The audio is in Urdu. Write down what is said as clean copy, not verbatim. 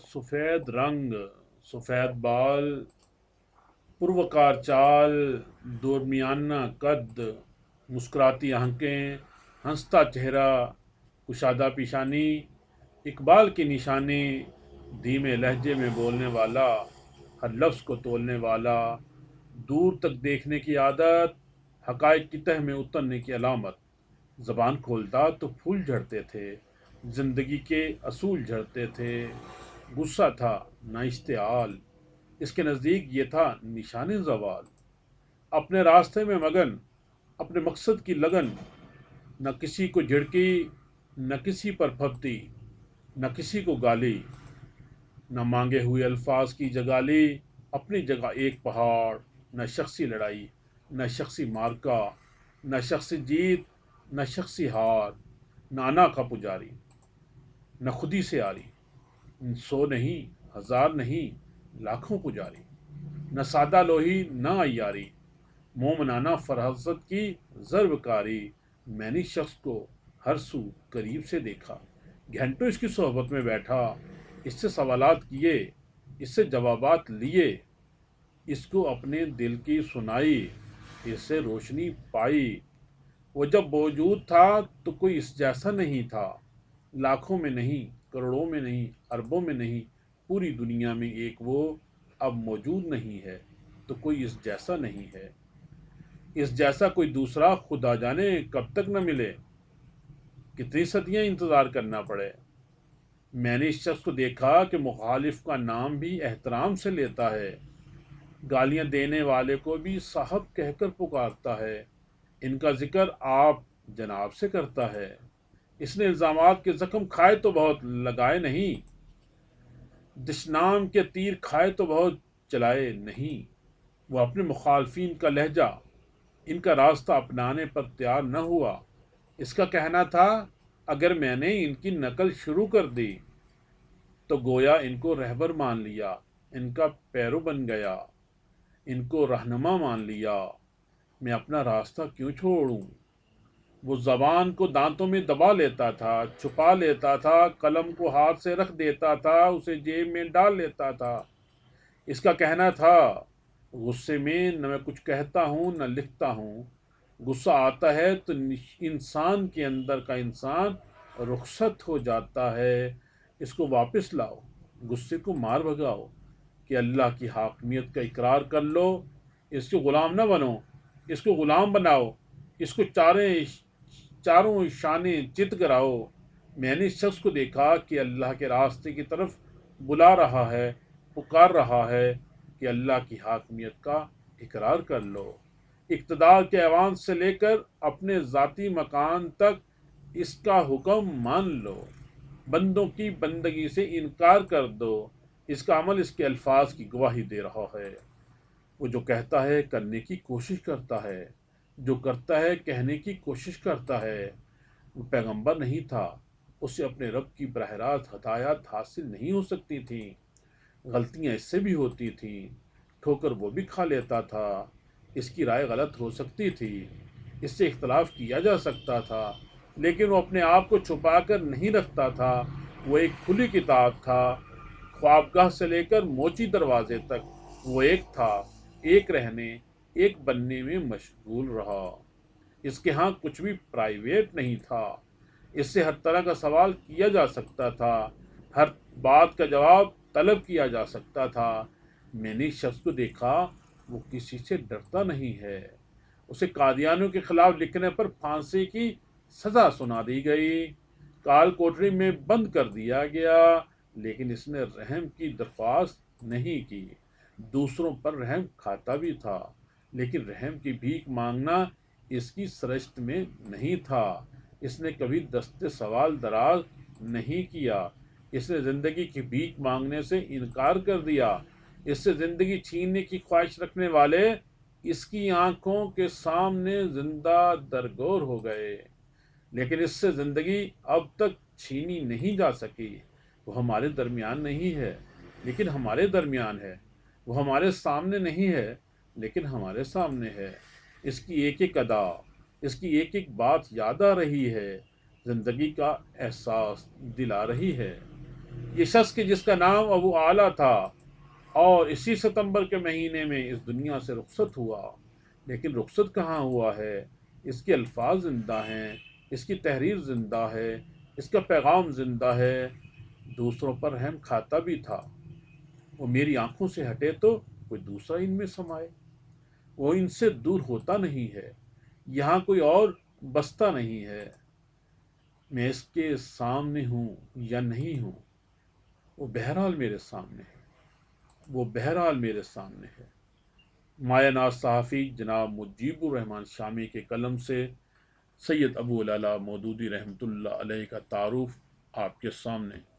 سفید رنگ، سفید بال، پروکار چال، درمیانہ قد، مسکراتی آنکھیں، ہنستا چہرہ، کشادہ پیشانی، اقبال کی نشانی، دھیمے لہجے میں بولنے والا، ہر لفظ کو تولنے والا، دور تک دیکھنے کی عادت، حقائق کی تہ میں اترنے کی علامت۔ زبان کھولتا تو پھول جھڑتے تھے، زندگی کے اصول جھڑتے تھے۔ غصہ تھا نہ اشتعال، اس کے نزدیک یہ تھا نشان زوال۔ اپنے راستے میں مگن، اپنے مقصد کی لگن، نہ کسی کو جھڑکی، نہ کسی پر پھبتی، نہ کسی کو گالی، نہ مانگے ہوئے الفاظ کی جگہ لی، اپنی جگہ ایک پہاڑ، نہ شخصی لڑائی، نہ شخصی مارکا، نہ شخصی جیت، نہ شخصی ہار، نہ انا کا پجاری، نہ خودی سے آری، سو نہیں، ہزار نہیں، لاکھوں پجاری، نہ سادہ لوہی نہ عیاری، مومنانہ فرحت کی ضرب کاری۔ میں نے شخص کو ہر سو قریب سے دیکھا، گھنٹوں اس کی صحبت میں بیٹھا، اس سے سوالات کیے، اس سے جوابات لیے، اس کو اپنے دل کی سنائی، اس سے روشنی پائی۔ وہ جب موجود تھا تو کوئی اس جیسا نہیں تھا، لاکھوں میں نہیں، کروڑوں میں نہیں، اربوں میں نہیں، پوری دنیا میں ایک وہ اب موجود نہیں ہے تو کوئی اس جیسا نہیں ہے۔ اس جیسا کوئی دوسرا خدا جانے کب تک نہ ملے، کتنی صدیاں انتظار کرنا پڑے۔ میں نے اس شخص کو دیکھا کہ مخالف کا نام بھی احترام سے لیتا ہے، گالیاں دینے والے کو بھی صاحب کہہ کر پکارتا ہے، ان کا ذکر آپ جناب سے کرتا ہے۔ اس نے الزامات کے زخم کھائے تو بہت لگائے نہیں، دشنام کے تیر کھائے تو بہت چلائے نہیں۔ وہ اپنے مخالفین کا لہجہ، ان کا راستہ اپنانے پر تیار نہ ہوا۔ اس کا کہنا تھا اگر میں نے ان کی نقل شروع کر دی تو گویا ان کو رہبر مان لیا، ان کا پیرو بن گیا، ان کو رہنما مان لیا، میں اپنا راستہ کیوں چھوڑوں۔ وہ زبان کو دانتوں میں دبا لیتا تھا، چھپا لیتا تھا، قلم کو ہاتھ سے رکھ دیتا تھا، اسے جیب میں ڈال لیتا تھا۔ اس کا کہنا تھا غصے میں نہ میں کچھ کہتا ہوں نہ لکھتا ہوں، غصہ آتا ہے تو انسان کے اندر کا انسان رخصت ہو جاتا ہے، اس کو واپس لاؤ، غصے کو مار بھگاؤ، کہ اللہ کی حاکمیت کا اقرار کر لو، اس کے غلام نہ بنو، اس کو غلام بناؤ، اس کو چاروں شانے چت کراؤ۔ میں نے اس شخص کو دیکھا کہ اللہ کے راستے کی طرف بلا رہا ہے، پکار رہا ہے کہ اللہ کی حاکمیت کا اقرار کر لو، اقتدار کے ایوان سے لے کر اپنے ذاتی مکان تک اس کا حکم مان لو، بندوں کی بندگی سے انکار کر دو، اس کا عمل اس کے الفاظ کی گواہی دے رہا ہے۔ وہ جو کہتا ہے کرنے کی کوشش کرتا ہے، جو کرتا ہے کہنے کی کوشش کرتا ہے۔ وہ پیغمبر نہیں تھا، اسے اپنے رب کی براہ راست ہدایات حاصل نہیں ہو سکتی تھیں، غلطیاں اس سے بھی ہوتی تھیں، ٹھوکر وہ بھی کھا لیتا تھا، اس کی رائے غلط ہو سکتی تھی، اس سے اختلاف کیا جا سکتا تھا، لیکن وہ اپنے آپ کو چھپا کر نہیں رکھتا تھا۔ وہ ایک کھلی کتاب تھا، خوابگاہ سے لے کر موچی دروازے تک وہ ایک تھا، ایک رہنے، ایک بننے میں مشغول رہا۔ اس کے ہاں کچھ بھی پرائیویٹ نہیں تھا، اس سے ہر طرح کا سوال کیا جا سکتا تھا، ہر بات کا جواب طلب کیا جا سکتا تھا۔ میں نے اس شخص کو دیکھا، وہ کسی سے ڈرتا نہیں ہے۔ اسے قادیانیوں کے خلاف لکھنے پر پھانسی کی سزا سنا دی گئی، کال کوٹری میں بند کر دیا گیا، لیکن اس نے رحم کی درخواست نہیں کی۔ دوسروں پر رحم کھاتا بھی تھا، لیکن رحم کی بھیک مانگنا اس کی سرشت میں نہیں تھا۔ اس نے کبھی دست سوال دراز نہیں کیا، اس نے زندگی کی بھیک مانگنے سے انکار کر دیا۔ اس سے زندگی چھیننے کی خواہش رکھنے والے اس کی آنکھوں کے سامنے زندہ درگور ہو گئے، لیکن اس سے زندگی اب تک چھینی نہیں جا سکی۔ وہ ہمارے درمیان نہیں ہے لیکن ہمارے درمیان ہے، وہ ہمارے سامنے نہیں ہے لیکن ہمارے سامنے ہے۔ اس کی ایک ایک ادا، اس کی ایک ایک بات یاد آ رہی ہے، زندگی کا احساس دلا رہی ہے۔ یہ شخص کہ جس کا نام ابو اعلیٰ تھا اور اسی ستمبر کے مہینے میں اس دنیا سے رخصت ہوا، لیکن رخصت کہاں ہوا ہے؟ اس کے الفاظ زندہ ہیں، اس کی تحریر زندہ ہے، اس کا پیغام زندہ ہے، دوسروں پر رحم کھاتا بھی تھا۔ وہ میری آنکھوں سے ہٹے تو کوئی دوسرا ان میں سمائے، وہ ان سے دور ہوتا نہیں ہے، یہاں کوئی اور بستا نہیں ہے۔ میں اس کے سامنے ہوں یا نہیں ہوں، وہ بہرحال میرے سامنے ہے، وہ بہرحال میرے سامنے ہے۔ مایہ ناز صحافی جناب مجیب الرحمن شامی کے قلم سے سید ابو العلا مودودی رحمۃ اللہ علیہ کا تعارف آپ کے سامنے۔